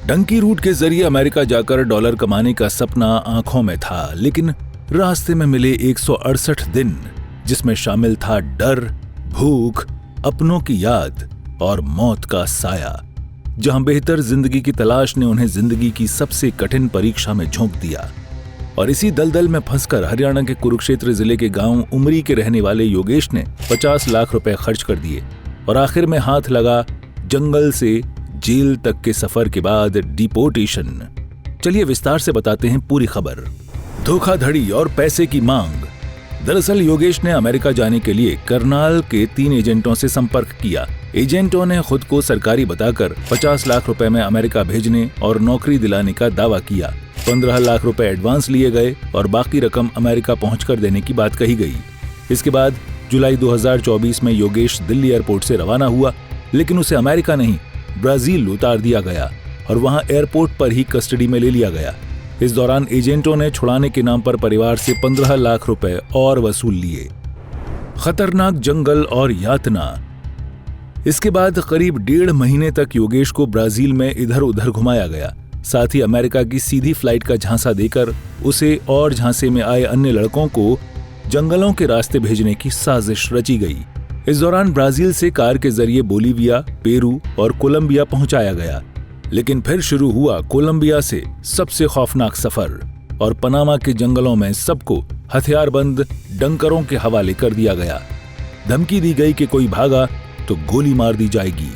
Dunki root के जरिए America जाकर डॉलर कमाने का सपना आंखों में था, लेकिन रास्ते में मिले 168 दिन, जिसमें शामिल था डर, भूख, अपनों की याद और मौत का साया, जहां बेहतर जिंदगी की तलाश ने उन्हें जिंदगी की सबसे कठिन परीक्षा में झोंक दिया। और इसी दलदल में फंसकर हरियाणा के कुरुक्षेत्र जिले के गांव उमरी के रहने वाले योगेश ने 50 लाख रुपए खर्च कर दिए और आखिर में हाथ लगा जंगल से जेल तक के सफर के बाद डिपोर्टेशन। चलिए विस्तार से बताते हैं पूरी खबर। धोखाधड़ी और पैसे की मांग। दरअसल योगेश ने अमेरिका जाने के लिए करनाल के 3 एजेंटों से संपर्क किया। एजेंटों ने खुद को सरकारी बताकर 50 लाख रुपए में अमेरिका भेजने और नौकरी दिलाने का दावा किया। 15 लाख रुपए एडवांस लिए गए और बाकी रकम अमेरिका पहुंचकर देने की बात कही गई। इसके बाद जुलाई 2024 में योगेश दिल्ली एयरपोर्ट से रवाना हुआ, लेकिन उसे अमेरिका नहीं ब्राजील उतार दिया गया और वहां एयरपोर्ट पर ही कस्टडी में ले लिया गया। इस दौरान एजेंटों ने छुड़ाने के नाम पर परिवार से 15 लाख रुपए और वसूल लिए। खतरनाक जंगल और यातना। इसके बाद करीब 1.5 महीने तक योगेश को ब्राजील में इधर उधर घुमाया गया। साथ ही अमेरिका की सीधी फ्लाइट का झांसा देकर उसे और झांसे में आए अन्य लड़कों को जंगलों के रास्ते भेजने की साजिश रची गई। इस दौरान ब्राजील से कार के जरिए बोलीविया, पेरू और कोलंबिया पहुंचाया गया, लेकिन फिर शुरू हुआ कोलंबिया से सबसे खौफनाक सफर और पनामा के जंगलों में सबको हथियारबंद डंकरों के हवाले कर दिया गया। धमकी दी गई कि कोई भागा तो गोली मार दी जाएगी।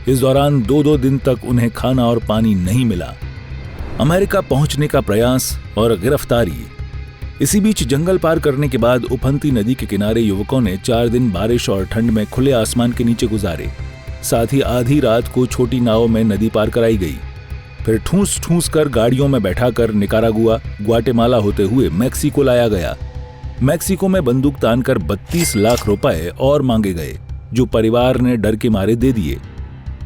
इस दौरान 2-2 दिन तक उन्हें खाना और पानी नहीं मिला। अमेरिका पहुंचने का प्रयास और गिरफ्तारी। इसी बीच जंगल पार करने के बाद उफनती नदी के किनारे युवकों ने 4 दिन बारिश और ठंड में खुले आसमान के नीचे गुजारे। साथ ही आधी रात को छोटी नाव में नदी पार कराई गई। फिर ठूस ठूस कर गाड़ियों में बैठाकर निकारागुआ, ग्वाटेमाला होते हुए मैक्सिको लाया गया। मैक्सिको में बंदूक तानकर 32 लाख रुपए और मांगे गए, जो परिवार ने डर के मारे दे दिए।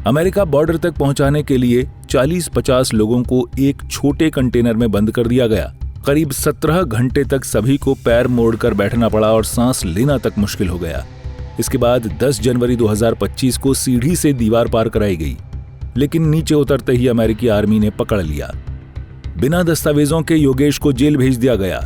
अमेरिका बॉर्डर तक पहुंचाने के लिए 40-50 लोगों को एक छोटे कंटेनर में बंद कर दिया गया। करीब 17 घंटे तक सभी को पैर मोड़कर बैठना पड़ा और सांस लेना तक मुश्किल हो गया। इसके बाद 10 जनवरी 2025 को सीढ़ी से दीवार पार कराई गई, लेकिन नीचे उतरते ही अमेरिकी आर्मी ने पकड़ लिया। बिना दस्तावेजों के योगेश को जेल भेज दिया गया।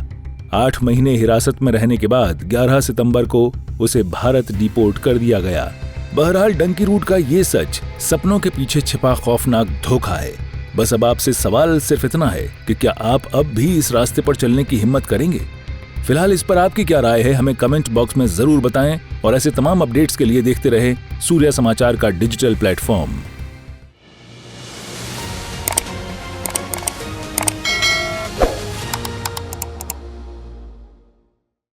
8 महीने हिरासत में रहने के बाद 11 सितंबर को उसे भारत डिपोर्ट कर दिया गया। बहरहाल डंकी रूट का ये सच सपनों के पीछे छिपा खौफनाक धोखा है। बस अब आपसे सवाल सिर्फ इतना है कि क्या आप अब भी इस रास्ते पर चलने की हिम्मत करेंगे? फिलहाल इस पर आपकी क्या राय है, हमें कमेंट बॉक्स में जरूर बताएं और ऐसे तमाम अपडेट्स के लिए देखते रहें सूर्या समाचार का डिजिटल प्लेटफॉर्म।